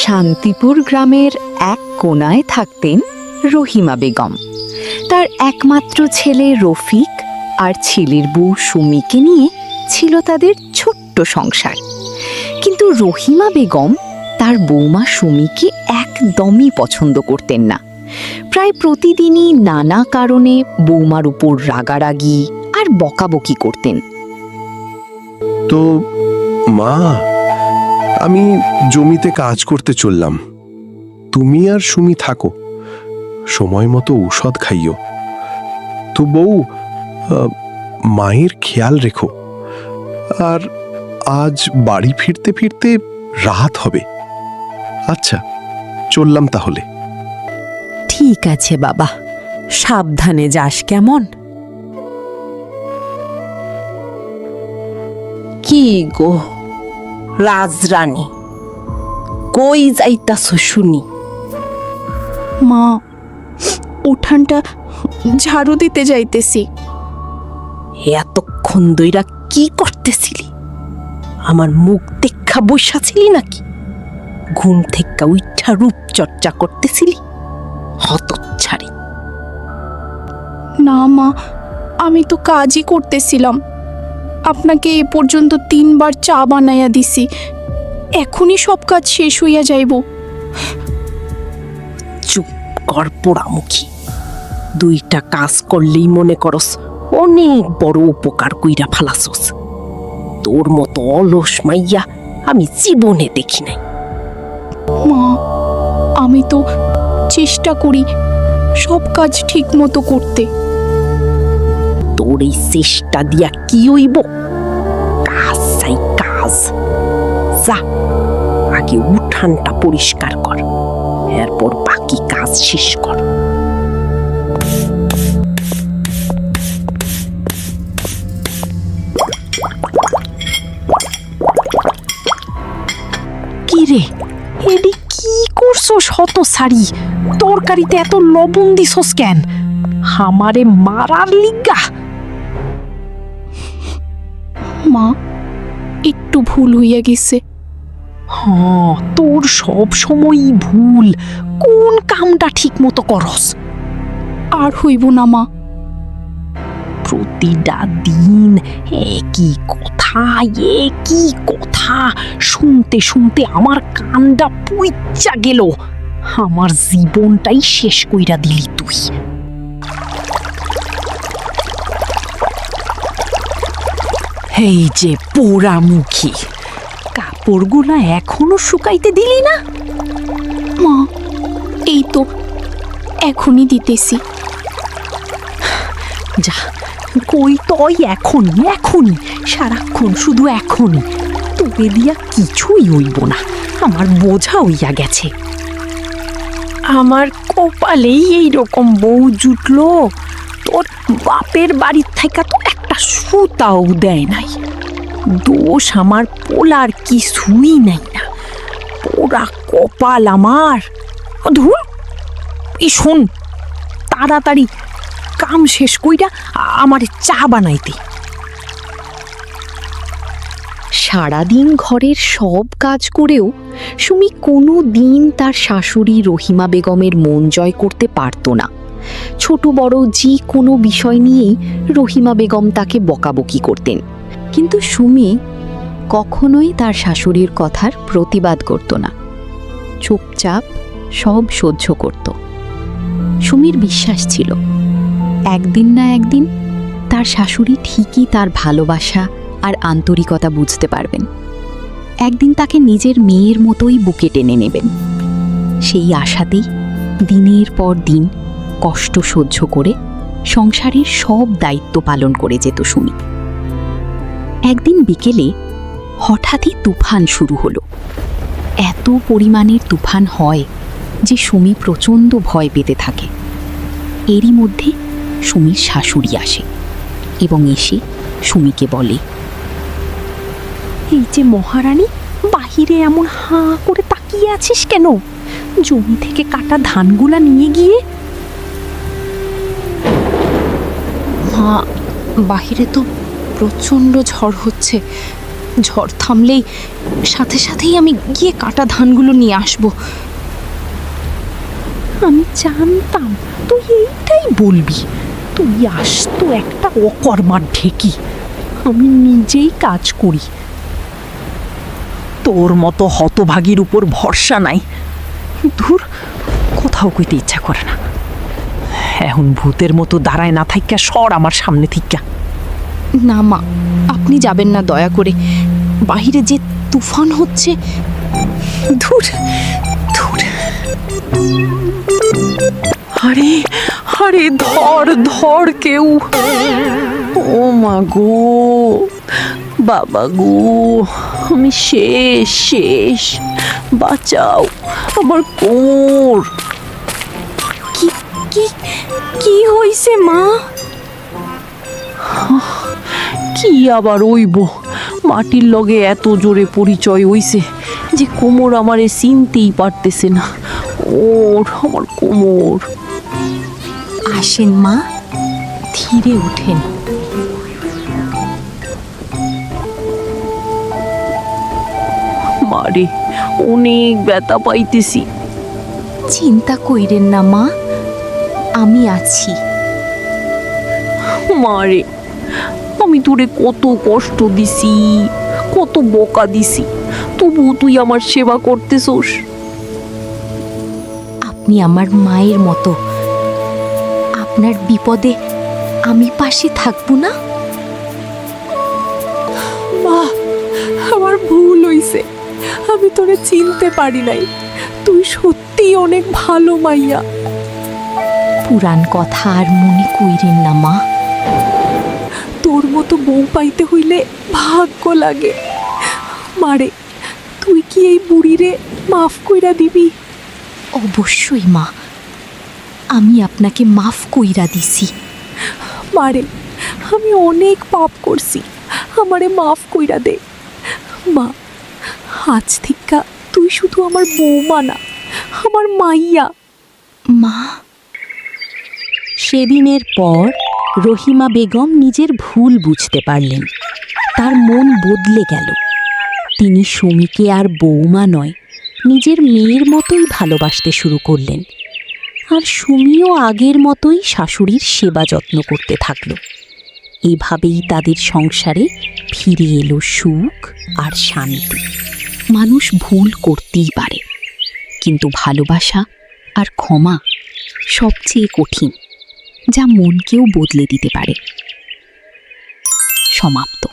শান্তিপুর গ্রামের এক কোণায় থাকতেন রহিমা বেগম। তার একমাত্র ছেলে রফিক আর ছেলের বউ সুমিকে নিয়ে ছিল তাদের ছোট্ট সংসার। কিন্তু রহিমা বেগম তার বৌমা সুমিকে একদমই পছন্দ করতেন না। প্রায় প্রতিদিনই নানা কারণে বৌমার উপর রাগারাগি আর বকাবকি করতেন। তো মা, আমি জমিতে কাজ করতে চললাম, তুমি আর সুমি থাকো, সময় মতো ঔষধ খাইও। তো বউ, মায়ের খেয়াল রেখো। আর আজ বাড়ি ফিরতে ফিরতে রাত হবে। আচ্ছা, চললাম তাহলে। ঠিক আছে বাবা, সাবধানে যাস কেমন? কি গো রাজরানী, কই যাইতাছ শুনি? মা, উঠানটা ঝাড়ু দিতে যাইতেছি। এতক্ষণ দইরা কি করতেছিলি? আমার মুখ দেখা বসাছিলি নাকি? ঘুম থেকে উঠা রূপচর্চা করতেছিলি? হতচ্ছাড়ি! না মা, আমি তো কাজই করতেছিলাম। আপনাকে এ পর্যন্ত 3 বার চা বানাইয়া দিছি, এখনই সব কাজ শেষ হইয়া যাইব। চুপ কর পোড়ামুখী! 2টা কাজ করলেই মনে করস অনেক বড় উপকার কইরা ফালাসস। তোর মতো অলস মাইয়া আমি জীবনে দেখি নাই। মা, আমি তো চেষ্টা করি সব কাজ ঠিক মতো করতে। তোর এই চেষ্টা দিয়া কি হইব? কাজ চাই কাজ। যা, আগে উঠানটা পরিষ্কার কর, এরপর বাকি কাজ শেষ কর। কি রে, এডি কি করছস? হত সারি, তরকারিতে এত লবণ দিছস কেন? আমারে মারার লিগা? মা, একটু ভুল হইয়া গেছে। হ্যাঁ, তোর সব সময়ই ভুল। কোন কামটা ঠিক মতো করস? আর হইব না মা। প্রতিটা দিন একই কথা, একই কথা শুনতে শুনতে আমার কানটা পুইচ্চা গেল। আমার জীবনটাই শেষ কইরা দিলি তুই। এই যে পোড়ামুখী, কাপড়গুলা এখনো শুকাইতে দিলি না? মা, এই তো এখনই দিতেছি। যা, কই তই এখনই এখনই, সারাক্ষণ শুধু এখনই। তোকে দিয়া কিছুই হইব না, আমার বোঝা হইয়া গেছে। আমার কপালেই এইরকম বউ জুটলো। তোর বাপের বাড়ির থেকে তো একটা সুতাও দেয় নাই। দোষ আমার পোলার কিছুই নাই না, পোড়া কপাল আমার। ধুর, এই শোন, তাড়াতাড়ি কাম শেষ কইরা আমার চা বানাইতে। সারাদিন ঘরের সব কাজ করেও সুমি কোনো দিন তার শাশুড়ি রহিমা বেগমের মন জয় করতে পারত না। ছোট বড় যে কোনো বিষয় নিয়েই রহিমা বেগম তাকে বকাবকি করতেন, কিন্তু সুমি কখনোই তার শাশুড়ির কথার প্রতিবাদ করত না। চুপচাপ সব সহ্য করত। সুমির বিশ্বাস ছিল, একদিন না একদিন তার শাশুড়ি ঠিকই তার ভালোবাসা আর আন্তরিকতা বুঝতে পারবেন। একদিন তাকে নিজের মেয়ের মতোই বুকে টেনে নেবেন। সেই আশাতেই দিনের পর দিন কষ্ট সহ্য করে সংসারের সব দায়িত্ব পালন করে যেত সুমি। একদিন বিকেলে হঠাৎই তুফান শুরু হলো। এত পরিমাণের তুফান হয় যে সুমি প্রচণ্ড ভয় পেতে থাকে। এরই মধ্যে সুমির শাশুড়ি আসে এবং এসে সুমিকে বলে, এই যে মহারানী, বাহিরে এমন হাঁ করে তাকিয়ে আছিস কেন? জমি থেকে কাটা ধানগুলা নিয়ে গিয়ে। মা, বাহিরে তো প্রচণ্ড ঝড় হচ্ছে, ঝড় থামলেই সাথে সাথেই আমি গিয়ে কাটা ধানগুলো নিয়ে আসবো। আমি জানতাম তুই এইটাই বলবি। তুই আসতো একটা অকর্মার ঢেকি। আমি নিজেই কাজ করি, তোর মতো হতভাগীর উপর ভরসা নাই। ধুর, কোথাও কইতে ইচ্ছা করে না। এখন ভূতের মতো দাঁড়ায় না থাইকা সর আমার সামনে থিকা। না মা, আপনি যাবেন না দয়া করে। বাহিরে যে তুফান হচ্ছে। ধুর ধুর। আরে আরে, ধর ধর কেউ। ও মা গো, বাবা গো, আমি শেষ শেষ। বাঁচাও আমার কোমর। কি কি কি হইছে মা? কি আবার হইব, মাটির লগে এত জোরে পরিচয় হইছে যে কোমর আমারে চিনতেই পারতেছে না। ওর আমার কোমর। আসেন মা, ধীরে ওঠেন। মারে, অনেক ব্যথা পাইতেছি। চিন্তা কইরেন না মা, আমি আছি। মারে, আমি তোরে কত কষ্ট দিছি, কত বকা দিছি, তবু তুই আমার সেবা করতেছোস। আপনি আমার মায়ের মতো। আপনার বিপদে আমি পাশে থাকবো না? মা, আমার ভুল হইছে, আমি তোরে চিনতে পারি নাই। তুই সত্যিই অনেক ভালো মাইয়া। পুরান কথা আর মনে কইরেন না মা। তোর মতো বউ পাইতে হইলে ভাগ্য লাগে। মারে, তুই কি এই বুড়িরে মাফ কইরা দিবি? অবশ্যই মা, আমি আপনাকে মাফ কইরা দিছি। মারে, আমি অনেক পাপ করছি, আমারে মাফ কইরা দে। মা, আজ থেকে তুই শুধু আমার বৌমা না, আমার মাইয়া। মা, সেদিনের পর রহিমা বেগম নিজের ভুল বুঝতে পারলেন। তার মন বদলে গেল। তিনি সুমিকে আর বৌমা নয়, নিজের মেয়ের মতোই ভালোবাসতে শুরু করলেন। আর সুমিও আগের মতোই শাশুড়ির সেবা যত্ন করতে থাকল। এভাবেই তাদের সংসারে ফিরে এলো সুখ আর শান্তি। মানুষ ভুল করতেই পারে, কিন্তু ভালোবাসা আর ক্ষমা সবচেয়ে কঠিন, যা মনকেও বদলে দিতে পারে। সমাপ্ত।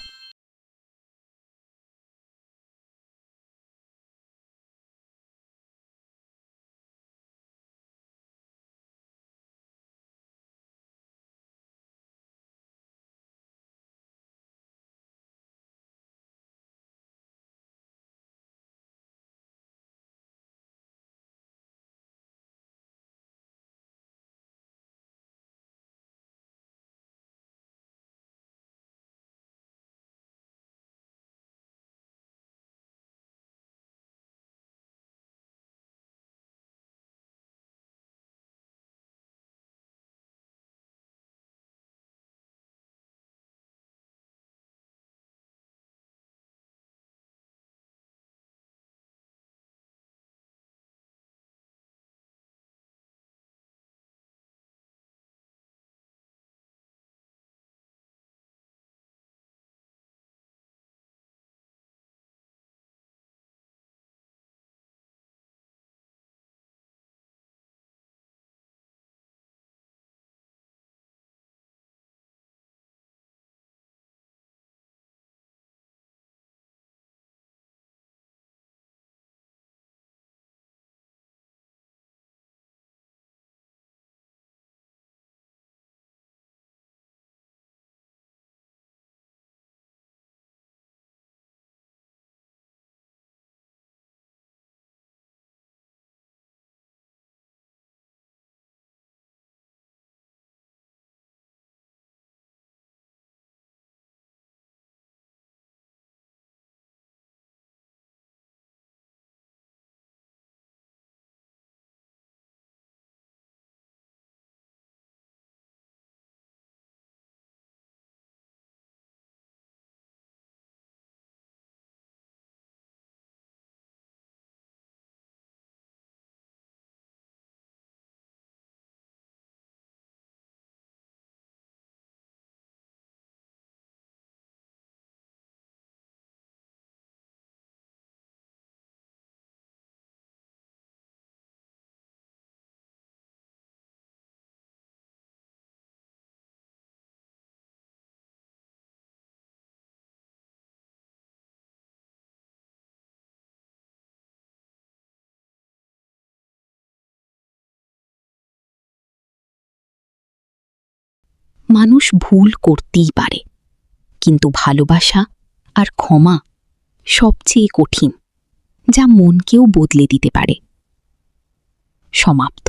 মানুষ ভুল করতেই পারে, কিন্তু ভালোবাসা আর ক্ষমা সবচেয়ে কঠিন, যা মনকেও বদলে দিতে পারে। সমাপ্ত।